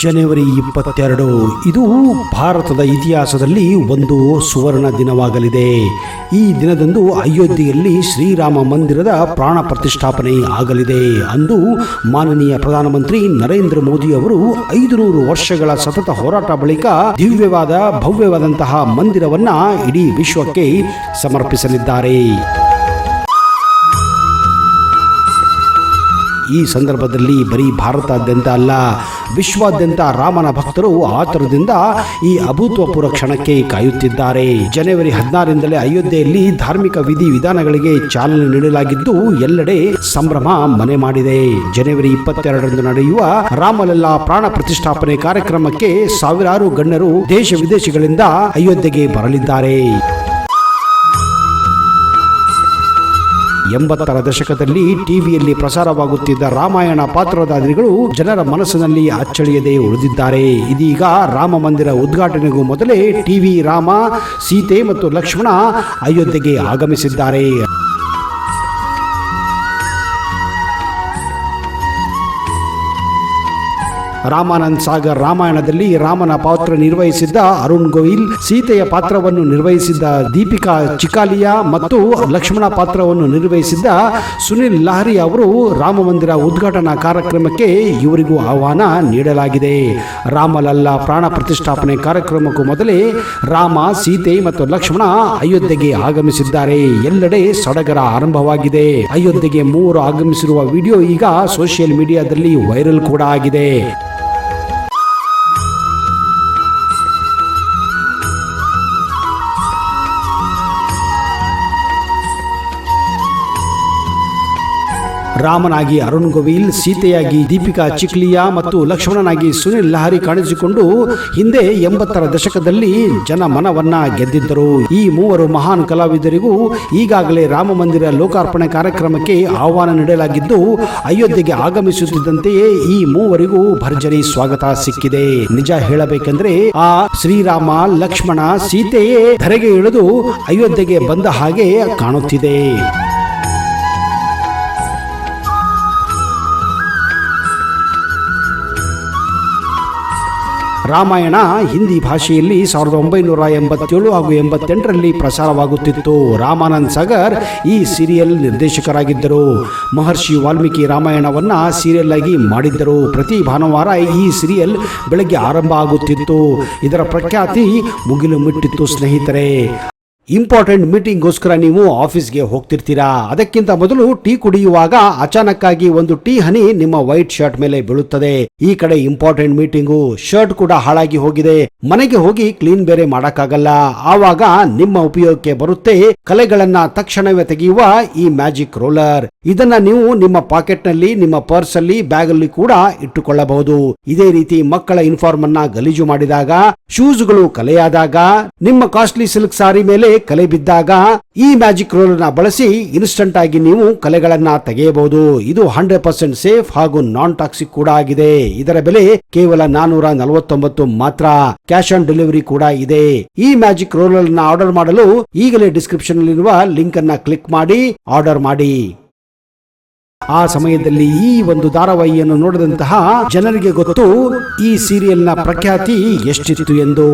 ಜನವರಿ 22 ಇದು ಭಾರತದ ಇತಿಹಾಸದಲ್ಲಿ ಒಂದು ಸುವರ್ಣ ದಿನವಾಗಲಿದೆ. ಈ ದಿನದಂದು ಅಯೋಧ್ಯೆಯಲ್ಲಿ ಶ್ರೀರಾಮ ಮಂದಿರದ ಪ್ರಾಣ ಪ್ರತಿಷ್ಠಾಪನೆ ಆಗಲಿದೆ. ಅಂದು ಮಾನನೀಯ ಪ್ರಧಾನಮಂತ್ರಿ ನರೇಂದ್ರ ಮೋದಿ ಅವರು 500 ವರ್ಷಗಳ ಸತತ ಹೋರಾಟ ಬಳಿಕ ದಿವ್ಯವಾದ ಭವ್ಯವಾದಂತಹ ಮಂದಿರವನ್ನ ಇಡೀ ವಿಶ್ವಕ್ಕೆ ಸಮರ್ಪಿಸಲಿದ್ದಾರೆ. ಈ ಸಂದರ್ಭದಲ್ಲಿ ಬರೀ ಭಾರತಾದ್ಯಂತ ಅಲ್ಲ, ವಿಶ್ವಾದ್ಯಂತ ರಾಮನ ಭಕ್ತರು ಆತುರದಿಂದ ಈ ಅಭೂತಪೂರ್ವ ಕ್ಷಣಕ್ಕೆ ಕಾಯುತ್ತಿದ್ದಾರೆ. ಜನವರಿ 16ರಿಂದಲೇ ಅಯೋಧ್ಯೆಯಲ್ಲಿ ಧಾರ್ಮಿಕ ವಿಧಿ ವಿಧಾನಗಳಿಗೆ ಚಾಲನೆ ನೀಡಲಾಗಿದ್ದು ಎಲ್ಲೆಡೆ ಸಂಭ್ರಮ ಮನೆ ಮಾಡಿದೆ. ಜನವರಿ 22ರಂದು ನಡೆಯುವ ರಾಮಲಲ್ಲಾ ಪ್ರಾಣ ಪ್ರತಿಷ್ಠಾಪನೆ ಕಾರ್ಯಕ್ರಮಕ್ಕೆ ಸಾವಿರಾರು ಗಣ್ಯರು ದೇಶ ವಿದೇಶಗಳಿಂದ ಅಯೋಧ್ಯೆಗೆ ಬರಲಿದ್ದಾರೆ. 80ರ ದಶಕದಲ್ಲಿ ಟಿವಿಯಲ್ಲಿ ಪ್ರಸಾರವಾಗುತ್ತಿದ್ದ ರಾಮಾಯಣ ಪಾತ್ರಧಾರಿಗಳು ಜನರ ಮನಸ್ಸಿನಲ್ಲಿ ಅಚ್ಚಳಿಯದೆ ಉಳಿದಿದ್ದಾರೆ. ಇದೀಗ ರಾಮ ಮಂದಿರ ಉದ್ಘಾಟನೆಗೂ ಮೊದಲೇ ಟಿವಿ ರಾಮ, ಸೀತೆ ಮತ್ತು ಲಕ್ಷ್ಮಣ ಅಯೋಧ್ಯೆಗೆ ಆಗಮಿಸಿದ್ದಾರೆ. ರಾಮಾನಂದ್ ಸಾಗರ್ ರಾಮಾಯಣದಲ್ಲಿ ರಾಮನ ಪಾತ್ರ ನಿರ್ವಹಿಸಿದ್ದ ಅರುಣ್ ಗೋವಿಲ್, ಸೀತೆಯ ಪಾತ್ರವನ್ನು ನಿರ್ವಹಿಸಿದ್ದ ದೀಪಿಕಾ ಚಿಕಾಲಿಯಾ ಮತ್ತು ಲಕ್ಷ್ಮಣ ಪಾತ್ರವನ್ನು ನಿರ್ವಹಿಸಿದ್ದ ಸುನಿಲ್ ಲಹರಿ ಅವರು ರಾಮ ಮಂದಿರ ಉದ್ಘಾಟನಾ ಕಾರ್ಯಕ್ರಮಕ್ಕೆ ಇವರಿಗೂ ಆಹ್ವಾನ ನೀಡಲಾಗಿದೆ. ರಾಮಲಲ್ಲಾ ಪ್ರಾಣ ಪ್ರತಿಷ್ಠಾಪನೆ ಕಾರ್ಯಕ್ರಮಕ್ಕೂ ಮೊದಲೇ ರಾಮ, ಸೀತೆ ಮತ್ತು ಲಕ್ಷ್ಮಣ ಅಯೋಧ್ಯೆಗೆ ಆಗಮಿಸಿದ್ದಾರೆ. ಎಲ್ಲೆಡೆ ಸಡಗರ ಆರಂಭವಾಗಿದೆ. ಅಯೋಧ್ಯೆಗೆ 3 ಆಗಮಿಸಿರುವ ವಿಡಿಯೋ ಈಗ ಸೋಷಿಯಲ್ ಮೀಡಿಯಾದಲ್ಲಿ ವೈರಲ್ ಕೂಡ ಆಗಿದೆ. ರಾಮನಾಗಿ ಅರುಣ್ ಗೋವಿಲ್, ಸೀತೆಯಾಗಿ ದೀಪಿಕಾ ಚಿಕ್ಲಿಯಾ ಮತ್ತು ಲಕ್ಷ್ಮಣನಾಗಿ ಸುನಿಲ್ ಲಹರಿ ಕಾಣಿಸಿಕೊಂಡು ಹಿಂದೆ 80ರ ದಶಕದಲ್ಲಿ ಜನ ಮನವನ್ನ ಗೆದ್ದಿದ್ದರು. ಈ 3 ಮಹಾನ್ ಕಲಾವಿದರಿಗೂ ಈಗಾಗಲೇ ರಾಮ ಮಂದಿರ ಲೋಕಾರ್ಪಣೆ ಕಾರ್ಯಕ್ರಮಕ್ಕೆ ಆಹ್ವಾನ ನೀಡಲಾಗಿದ್ದು ಅಯೋಧ್ಯೆಗೆ ಆಗಮಿಸುತ್ತಿದ್ದಂತೆಯೇ ಈ 3ವರಿಗೂ ಭರ್ಜರಿ ಸ್ವಾಗತ ಸಿಕ್ಕಿದೆ. ನಿಜ ಹೇಳಬೇಕೆಂದ್ರೆ ಆ ಶ್ರೀರಾಮ, ಲಕ್ಷ್ಮಣ, ಸೀತೆಯೇ ಧರೆಗೆ ಇಳಿದು ಅಯೋಧ್ಯೆಗೆ ಬಂದ ಹಾಗೆ ಕಾಣುತ್ತಿದೆ. ರಾಮಾಯಣ ಹಿಂದಿ ಭಾಷೆಯಲ್ಲಿ 1987 ಹಾಗೂ 88ರಲ್ಲಿ ಪ್ರಸಾರವಾಗುತ್ತಿತ್ತು. ರಾಮಾನಂದ್ ಸಾಗರ್ ಈ ಸೀರಿಯಲ್ ನಿರ್ದೇಶಕರಾಗಿದ್ದರು. ಮಹರ್ಷಿ ವಾಲ್ಮೀಕಿ ರಾಮಾಯಣವನ್ನ ಸೀರಿಯಲ್ ಆಗಿ ಮಾಡಿದ್ದರು. ಪ್ರತಿ ಭಾನುವಾರ ಈ ಸೀರಿಯಲ್ ಬೆಳಗ್ಗೆ ಆರಂಭ ಆಗುತ್ತಿತ್ತು. ಇದರ ಪ್ರಖ್ಯಾತಿ ಮುಗಿಲು ಮುಟ್ಟಿತ್ತು ಸ್ನೇಹಿತರೆ. ಇಂಪಾರ್ಟೆಂಟ್ ಮೀಟಿಂಗ್ಗೋಸ್ಕರ ನೀವು ಆಫೀಸ್ಗೆ ಹೋಗ್ತಿರ್ತೀರಾ. ಅದಕ್ಕಿಂತ ಮೊದಲು ಟೀ ಕುಡಿಯುವಾಗ ಅಚಾನಕ್ ಆಗಿ ಒಂದು ಟೀ ಹನಿ ನಿಮ್ಮ ವೈಟ್ ಶರ್ಟ್ ಮೇಲೆ ಬೀಳುತ್ತದೆ. ಈ ಕಡೆ ಇಂಪಾರ್ಟೆಂಟ್ ಮೀಟಿಂಗು, ಶರ್ಟ್ ಕೂಡ ಹಾಳಾಗಿ ಹೋಗಿದೆ, ಮನೆಗೆ ಹೋಗಿ ಕ್ಲೀನ್ ಬೇರೆ ಮಾಡಕ್ಕಾಗಲ್ಲ. ಆವಾಗ ನಿಮ್ಮ ಉಪಯೋಗಕ್ಕೆ ಬರುತ್ತೆ ಕಲೆಗಳನ್ನ ತಕ್ಷಣವೇ ತೆಗೆಯುವ ಈ ಮ್ಯಾಜಿಕ್ ರೋಲರ್. ಇದನ್ನ ನೀವು ನಿಮ್ಮ ಪಾಕೆಟ್ ನಲ್ಲಿ, ನಿಮ್ಮ ಪರ್ಸ್ ಅಲ್ಲಿ, ಬ್ಯಾಗ್ ಅಲ್ಲಿ ಕೂಡ ಇಟ್ಟುಕೊಳ್ಳಬಹುದು. ಇದೇ ರೀತಿ ಮಕ್ಕಳ ಯೂನಿಫಾರ್ಮ್ ಅನ್ನ ಗಲೀಜು ಮಾಡಿದಾಗ, ಶೂಸ್ಗಳು ಕಲೆಯಾದಾಗ, ನಿಮ್ಮ ಕಾಸ್ಟ್ಲಿ ಸಿಲ್ಕ್ ಸಾರಿ ಮೇಲೆ ಕಲೆ ಬಿದ್ದಾಗ ಈ ಮ್ಯಾಜಿಕ್ ರೋಲರ್ ನ ಬಳಸಿ ಇನ್ಸ್ಟಂಟ್ ಆಗಿ ನೀವು ಕಲೆಗಳನ್ನ ತೆಗೆಯಬಹುದು. ಇದು 100% ಸೇಫ್ ಹಾಗೂ ನಾನ್ ಟಾಕ್ಸಿಕ್ ಕೂಡ ಆಗಿದೆ. ಇದರ ಬೆಲೆ ಕೇವಲ 449 ಮಾತ್ರ. ಕ್ಯಾಶ್ ಆನ್ ಡೆಲಿವರಿ ಕೂಡ ಇದೆ. ಈ ಮ್ಯಾಜಿಕ್ ರೋಲರ್ ನ ಆರ್ಡರ್ ಮಾಡಲು ಈಗಲೇ ಡಿಸ್ಕ್ರಿಪ್ಷನ್ ನಲ್ಲಿರುವ ಲಿಂಕ್ ಅನ್ನ ಕ್ಲಿಕ್ ಮಾಡಿ ಆರ್ಡರ್ ಮಾಡಿ. ಆ ಸಮಯದಲ್ಲಿ ಈ ಒಂದು ಧಾರಾವಾಹಿಯನ್ನು ನೋಡಿದಂತಹ ಜನರಿಗೆ ಗೊತ್ತು ಈ ಸೀರಿಯಲ್ ನ ಪ್ರಖ್ಯಾತಿ ಎಷ್ಟಿತ್ತು ಎಂದು.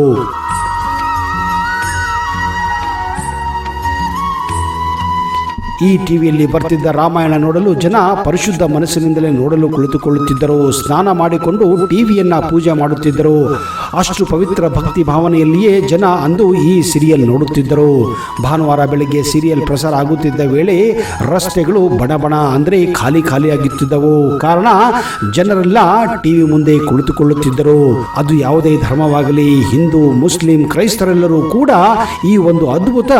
ಈ ಟಿವಿಯಲ್ಲಿ ಬರ್ತಿದ್ದ ರಾಮಾಯಣ ನೋಡಲು ಜನ ಪರಿಶುದ್ಧ ಮನಸ್ಸಿನಿಂದಲೇ ನೋಡಲು ಕುಳಿತುಕೊಳ್ಳುತ್ತಿದ್ದರು. ಸ್ನಾನ ಮಾಡಿಕೊಂಡು ಟಿವಿಯನ್ನ ಪೂಜೆ ಮಾಡುತ್ತಿದ್ದರು. ಅಷ್ಟು ಪವಿತ್ರ ಭಕ್ತಿ ಭಾವನೆಯಲ್ಲಿಯೇ ಜನ ಅಂದು ಈ ಸೀರಿಯಲ್ ನೋಡುತ್ತಿದ್ದರು. ಭಾನುವಾರ ಬೆಳಗ್ಗೆ ಸೀರಿಯಲ್ ಪ್ರಸಾರ ಆಗುತ್ತಿದ್ದ ವೇಳೆ ರಸ್ತೆಗಳು ಬಣಬಣ ಅಂದ್ರೆ ಖಾಲಿಯಾಗುತ್ತಿದ್ದವು. ಕಾರಣ ಜನರೆಲ್ಲ ಟಿವಿ ಮುಂದೆ ಕುಳಿತುಕೊಳ್ಳುತ್ತಿದ್ದರು. ಅದು ಯಾವುದೇ ಧರ್ಮವಾಗಲಿ, ಹಿಂದೂ, ಮುಸ್ಲಿಂ, ಕ್ರೈಸ್ತರೆಲ್ಲರೂ ಕೂಡ ಈ ಒಂದು ಅದ್ಭುತ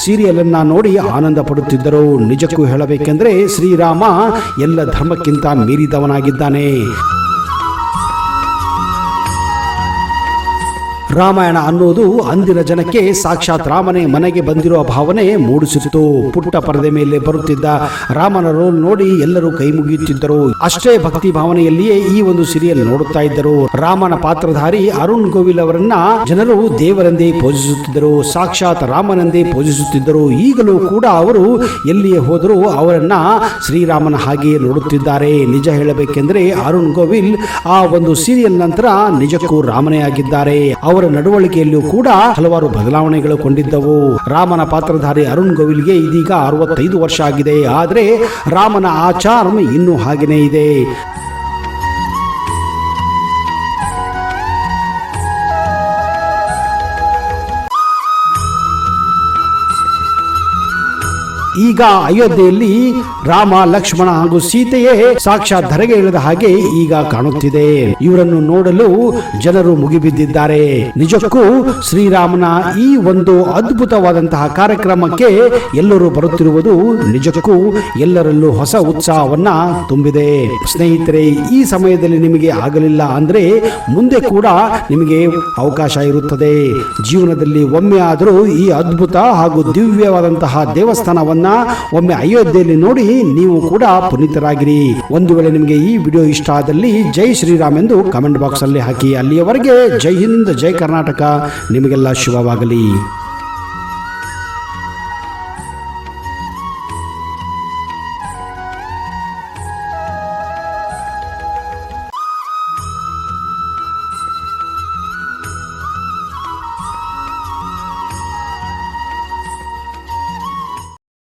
ಸೀರಿಯಲ್ ಅನ್ನ ನೋಡಿ ಆನಂದ ಪಡುತ್ತಿದ್ದರು. ನಿಜಕ್ಕೂ ಹೇಳಬೇಕೆಂದ್ರೆ ಶ್ರೀರಾಮ ಎಲ್ಲ ಧರ್ಮಕ್ಕಿಂತ ಮೀರಿದವನಾಗಿದ್ದಾನೆ. ರಾಮಾಯಣ ಅನ್ನೋದು ಅಂದಿನ ಜನಕ್ಕೆ ಸಾಕ್ಷಾತ್ ರಾಮನೇ ಮನೆಗೆ ಬಂದಿರುವ ಭಾವನೆ ಮೂಡಿಸಿತ್ತು. ಪುಟ್ಟ ಪರದೆ ಮೇಲೆ ಬರುತ್ತಿದ್ದ ರಾಮನ ರೋಲ್ ನೋಡಿ ಎಲ್ಲರೂ ಕೈ ಮುಗಿಯುತ್ತಿದ್ದರು. ಅಷ್ಟೇ ಭಕ್ತಿ ಭಾವನೆಯಲ್ಲಿಯೇ ಈ ಒಂದು ಸೀರಿಯಲ್ ನೋಡುತ್ತಾ ಇದ್ದರು. ರಾಮನ ಪಾತ್ರಧಾರಿ ಅರುಣ್ ಗೋವಿಲ್ ಅವರನ್ನ ಜನರು ದೇವರೆಂದೇ ಪೂಜಿಸುತ್ತಿದ್ದರು, ಸಾಕ್ಷಾತ್ ರಾಮನೆಂದೇ ಪೂಜಿಸುತ್ತಿದ್ದರು. ಈಗಲೂ ಕೂಡ ಅವರು ಎಲ್ಲಿಯೇ ಹೋದರೂ ಅವರನ್ನ ಶ್ರೀರಾಮನ ಹಾಗೆಯೇ ನೋಡುತ್ತಿದ್ದಾರೆ. ನಿಜ ಹೇಳಬೇಕೆಂದರೆ ಅರುಣ್ ಗೋವಿಲ್ ಆ ಒಂದು ಸೀರಿಯಲ್ ನಂತರ ನಿಜಕ್ಕೂ ರಾಮನೇ ಆಗಿದ್ದಾರೆ. ಅವರ ನಡವಳಿಕೆಯಲ್ಲೂ ಕೂಡ ಹಲವಾರು ಬದಲಾವಣೆಗಳು ಕೊಂಡಿದ್ದವು. ರಾಮನ ಪಾತ್ರಧಾರಿ ಅರುಣ್ ಗೋವಿಲ್ಗೆ ಇದೀಗ 65 ವರ್ಷ ಆಗಿದೆ. ಆದರೆ ರಾಮನ ಆ ಚಾರ್ಮ್ ಇನ್ನೂ ಹಾಗೇನೇ ಇದೆ. ಈಗ ಅಯೋಧ್ಯೆಯಲ್ಲಿ ರಾಮ, ಲಕ್ಷ್ಮಣ ಹಾಗೂ ಸೀತೆಯೇ ಸಾಕ್ಷಾತ್ ಧರೆಗೆ ಇಳಿದ ಹಾಗೆ ಈಗ ಕಾಣುತ್ತಿದೆ. ಇವರನ್ನು ನೋಡಲು ಜನರು ಮುಗಿಬಿದ್ದಿದ್ದಾರೆ. ನಿಜಕ್ಕೂ ಶ್ರೀರಾಮನ ಈ ಒಂದು ಅದ್ಭುತವಾದಂತಹ ಕಾರ್ಯಕ್ರಮಕ್ಕೆ ಎಲ್ಲರೂ ಬರುತ್ತಿರುವುದು ನಿಜಕ್ಕೂ ಎಲ್ಲರಲ್ಲೂ ಹೊಸ ಉತ್ಸಾಹವನ್ನ ತುಂಬಿದೆ. ಸ್ನೇಹಿತರೆ, ಈ ಸಮಯದಲ್ಲಿ ನಿಮಗೆ ಆಗಲಿಲ್ಲ ಅಂದ್ರೆ ಮುಂದೆ ಕೂಡ ನಿಮಗೆ ಅವಕಾಶ ಇರುತ್ತದೆ. ಜೀವನದಲ್ಲಿ ಒಮ್ಮೆ ಆದರೂ ಈ ಅದ್ಭುತ ಹಾಗೂ ದಿವ್ಯವಾದಂತಹ ದೇವಸ್ಥಾನವನ್ನ ಒಮ್ಮೆ ಅಯೋಧ್ಯೆಯಲ್ಲಿ ನೋಡಿ ನೀವು ಕೂಡ ಪುನೀತರಾಗಿರಿ. ಒಂದು ವೇಳೆ ನಿಮಗೆ ಈ ವಿಡಿಯೋ ಇಷ್ಟ ಆದಲ್ಲಿ ಜೈ ಶ್ರೀರಾಮ್ ಎಂದು ಕಮೆಂಟ್ ಬಾಕ್ಸ್ ಅಲ್ಲಿ ಹಾಕಿ. ಅಲ್ಲಿಯವರೆಗೆ ಜೈ ಹಿಂದ್, ಜೈ ಕರ್ನಾಟಕ. ನಿಮಗೆಲ್ಲ ಶುಭವಾಗಲಿ.